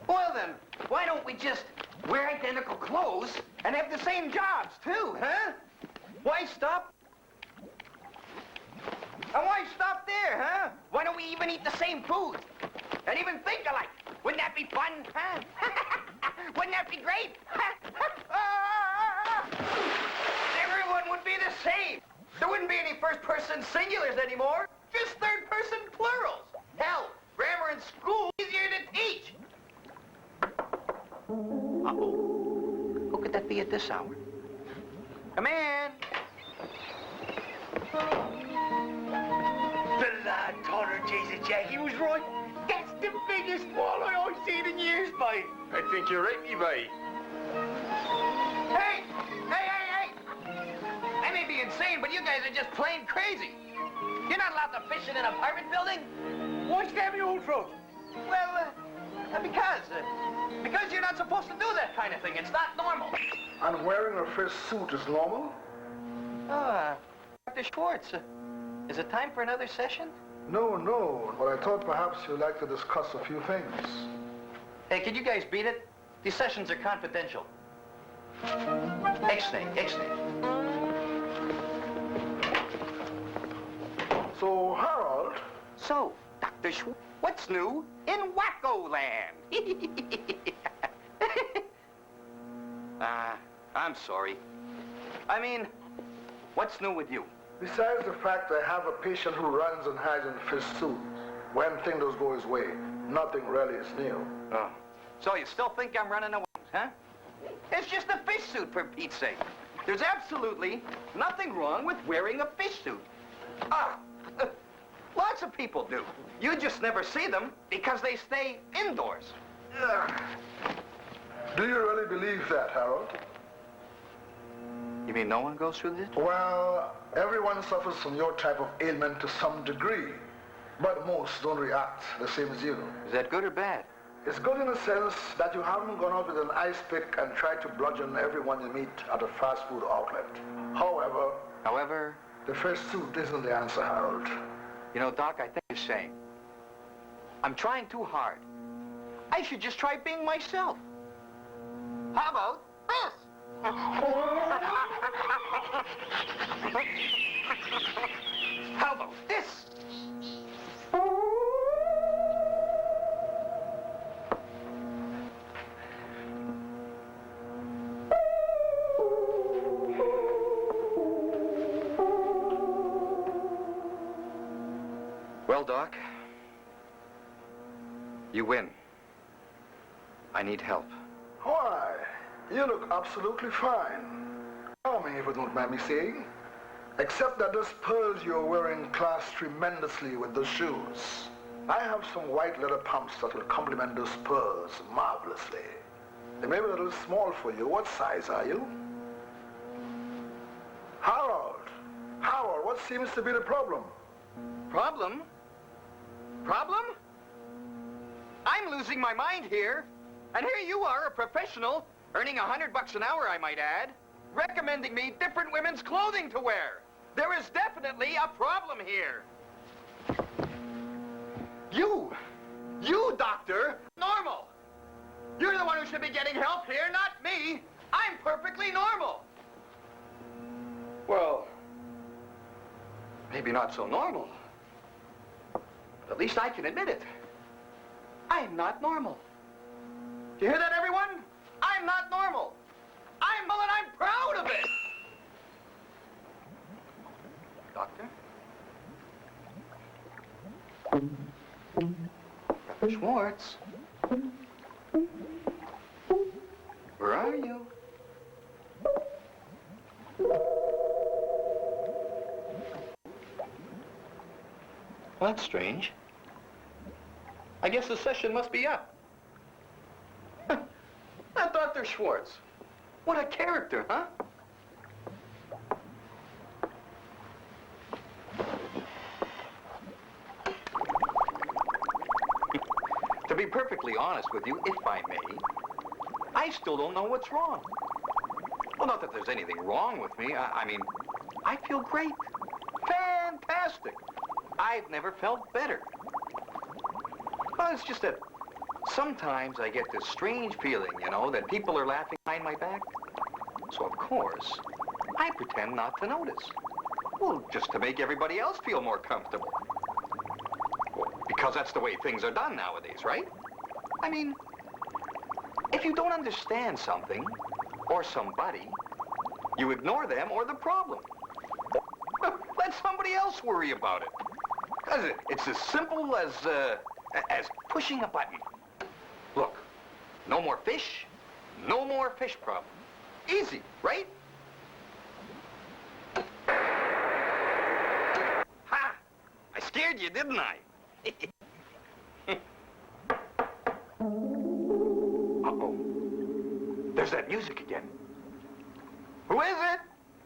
Well then, why don't we just wear identical clothes and have the same jobs, too, huh? Why stop? And why stop there, huh? Why don't we even eat the same food? And even think alike? Wouldn't that be fun, huh? Wouldn't that be great? Everyone would be the same. There wouldn't be any first-person singulars anymore. Just third-person plurals. Hell, grammar in school is easier to teach. Uh-oh. Who could that be at this hour? Come in. Blood, Toller, Jesus, Jack, he was right. That's the biggest walleye I've seen in years, mate. I think you're right, me boy. Hey! I may be insane, but you guys are just plain crazy. You're not allowed to fish in an apartment building. Why stab your old throat? Well, because you're not supposed to do that kind of thing. It's not normal. And wearing a fish suit is normal? Dr. Schwartz, is it time for another session? No, but I thought perhaps you'd like to discuss a few things. Hey, could you guys beat it? These sessions are confidential. Ixnay. So, Harold... So, Dr. Schwartz, what's new in Wacko Land? I'm sorry. I mean, what's new with you? Besides the fact I have a patient who runs and hides in fish suits. When things don't go his way, nothing really is new. Oh. So you still think I'm running away, huh? It's just a fish suit, for Pete's sake. There's absolutely nothing wrong with wearing a fish suit. Ah, lots of people do. You just never see them because they stay indoors. Ugh. Do you really believe that, Harold? You mean no one goes through this? Well, everyone suffers from your type of ailment to some degree, but most don't react the same as you. Is that good or bad? It's good in the sense that you haven't gone out with an ice pick and tried to bludgeon everyone you meet at a fast food outlet. However, the fish suit isn't the answer, Harold. You know, Doc, I think you're saying I'm trying too hard. I should just try being myself. How about this? How about this? Well, Doc, you win. I need help. Why? You look absolutely fine. Charming, if you don't mind me saying. Except that those pearls you're wearing clash tremendously with those shoes. I have some white leather pumps that will complement those pearls marvelously. They may be a little small for you. What size are you? Harold! Harold, what seems to be the problem? Problem? Problem? I'm losing my mind here. And here you are, a professional, earning $100 an hour, I might add, recommending me different women's clothing to wear. There is definitely a problem here. You, doctor, normal. You're the one who should be getting help here, not me. I'm perfectly normal. Well, maybe not so normal. But at least I can admit it. I'm not normal. Do you hear that, everyone? I'm not normal. I'm well, and I'm proud of it. Doctor? Dr. Schwartz? Where are you? Well, that's strange. I guess the session must be up. Now, Dr. Schwartz, what a character, huh? To be perfectly honest with you, if I may, I still don't know what's wrong. Well, not that there's anything wrong with me. I mean, I feel great. Fantastic. I've never felt better. Well, it's just that sometimes I get this strange feeling, you know, that people are laughing behind my back. So, of course, I pretend not to notice. Well, just to make everybody else feel more comfortable. Well, because that's the way things are done nowadays, right? I mean, if you don't understand something or somebody, you ignore them or the problem. Let somebody else worry about it. 'Cause it's as simple as pushing a button. Look, no more fish, no more fish problem. Easy, right? Ha! I scared you, didn't I? Uh-oh. There's that music again. Who is it?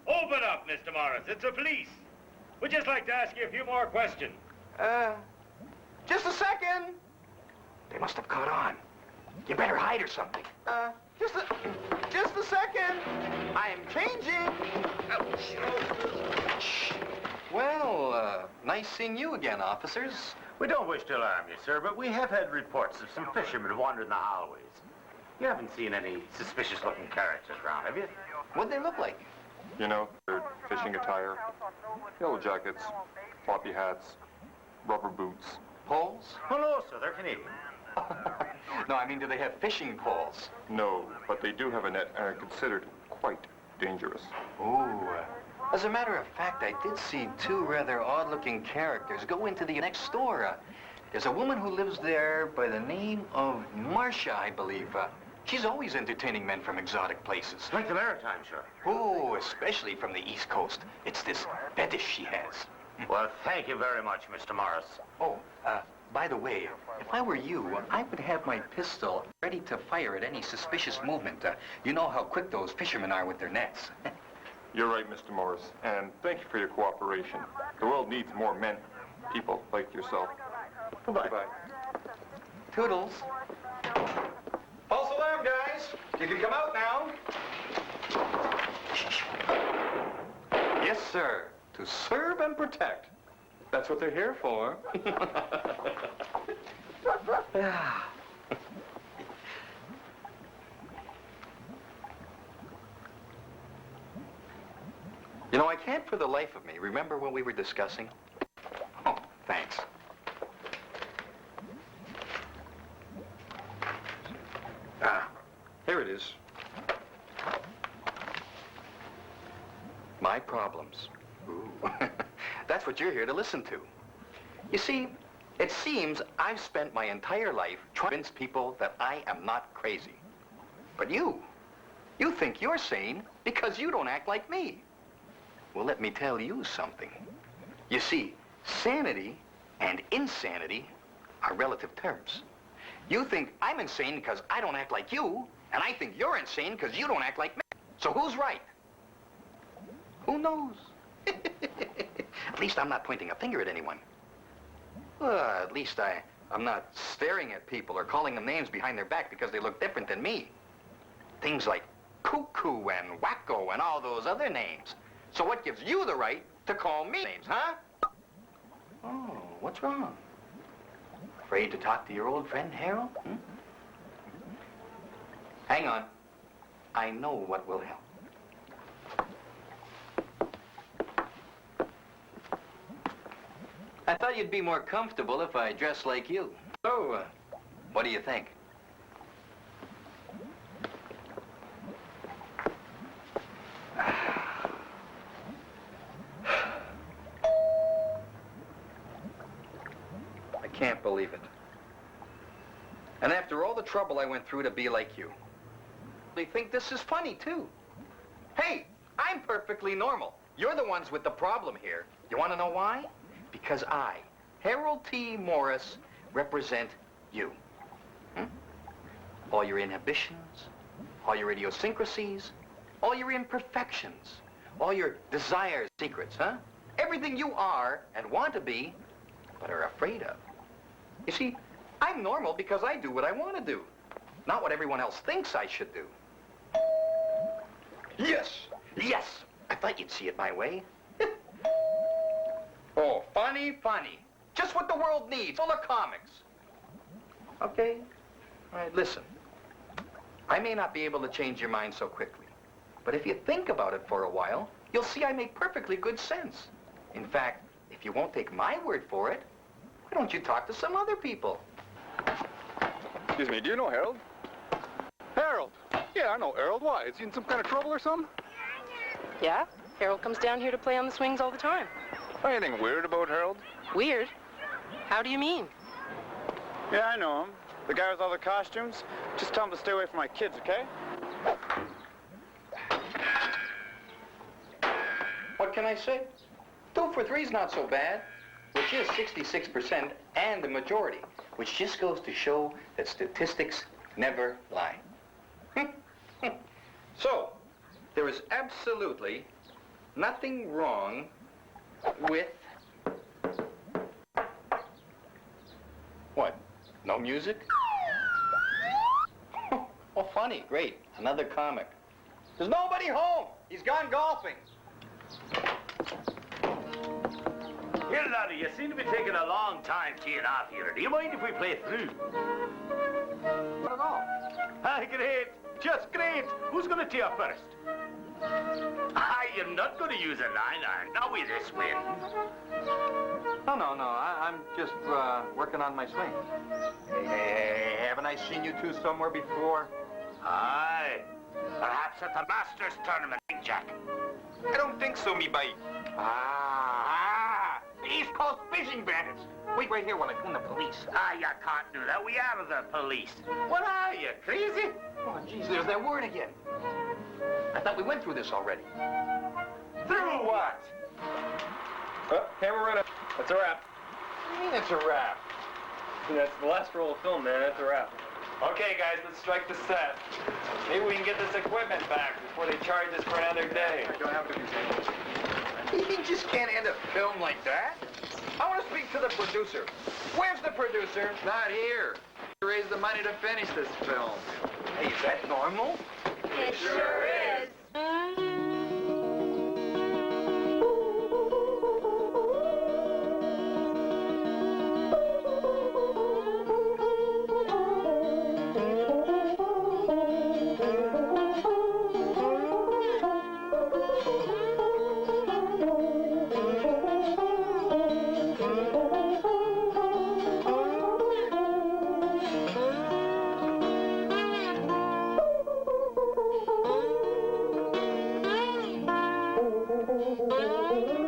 Open up, Mr. Morris. It's the police. We'd just like to ask you a few more questions. Just a second. They must have caught on. You better hide or something. Just a second. I am changing. Shh. Well, nice seeing you again, officers. We don't wish to alarm you, sir, but we have had reports of some fishermen wandering the hallways. You haven't seen any suspicious-looking characters around, have you? What'd they look like? You know, their fishing attire, yellow jackets, floppy hats, rubber boots. Poles? Oh, no, sir, they're Canadian. No, I mean, do they have fishing poles? No, but they do have a net and are considered quite dangerous. Ooh. As a matter of fact, I did see two rather odd-looking characters go into the next store. There's a woman who lives there by the name of Marcia, I believe. She's always entertaining men from exotic places. Like the Maritime, sure. Oh, especially from the East Coast. It's this fetish she has. Well, thank you very much, Mr. Morris. Oh, by the way, if I were you, I would have my pistol ready to fire at any suspicious movement. You know how quick those fishermen are with their nets. You're right, Mr. Morris, and thank you for your cooperation. The world needs more men, people like yourself. Goodbye. Goodbye. Toodles. False alarm, guys. You can come out now. Yes, sir. To serve and protect. That's what they're here for. You know, I can't for the life of me remember what we were discussing. Oh, thanks. Here it is. My problems. Ooh. That's what you're here to listen to. You see, it seems I've spent my entire life trying to convince people that I am not crazy. But you think you're sane because you don't act like me. Well, let me tell you something. You see, sanity and insanity are relative terms. You think I'm insane because I don't act like you, and I think you're insane because you don't act like me. So who's right? Who knows? At least I'm not pointing a finger at anyone. At least I'm not staring at people or calling them names behind their back because they look different than me. Things like cuckoo and wacko and all those other names. So what gives you the right to call me names, huh? Oh, what's wrong? Afraid to talk to your old friend, Harold? Hmm? Hang on. I know what will help. I thought you'd be more comfortable if I dressed like you. So, what do you think? I can't believe it. And after all the trouble I went through to be like you, they think this is funny, too. Hey, I'm perfectly normal. You're the ones with the problem here. You want to know why? Because I, Harold T. Morris, represent you. All your inhibitions, all your idiosyncrasies, all your imperfections, all your desires, secrets, huh? Everything you are and want to be, but are afraid of. You see, I'm normal because I do what I want to do, not what everyone else thinks I should do. Yes, yes, I thought you'd see it my way. Oh, funny, funny. Just what the world needs, full of comics. Okay, all right, listen. I may not be able to change your mind so quickly, but if you think about it for a while, you'll see I make perfectly good sense. In fact, if you won't take my word for it, why don't you talk to some other people? Excuse me, do you know Harold? Harold? Yeah, I know Harold. Why? Is he in some kind of trouble or something? Yeah, Harold comes down here to play on the swings all the time. Anything weird about Harold? Weird? How do you mean? Yeah, I know him. The guy with all the costumes. Just tell him to stay away from my kids, okay? What can I say? 2 for 3's not so bad, which is 66% and the majority, which just goes to show that statistics never lie. So, there is absolutely nothing wrong with... What? No music? Oh, funny. Great. Another comic. There's nobody home. He's gone golfing. Here, laddie, you seem to be taking a long time teeing off here. Do you mind if we play through? Not at all. Ah, great. Just great. Who's going to tee up first? I am not going to use a 9-iron, not with this wind. No. I'm just working on my swing. Hey, haven't I seen you two somewhere before? Aye. Perhaps at the Masters tournament, Big Jack. I don't think so, me bite. The East Coast fishing bandits. Wait right here while I phone the police. You can't do that. We are the police. What are you, crazy? Oh, jeez, there's that word again. I thought we went through this already. Through what? Camera right up. That's a wrap. What do you mean it's a wrap? That's the last roll of film, man. That's a wrap. Okay, guys, let's strike the set. Maybe we can get this equipment back before they charge us for another day. Don't have to be changed. You just can't end a film like that. I want to speak to the producer. Where's the producer? Not here. You raised the money to finish this film. Hey, is that normal? It sure is. Thank you.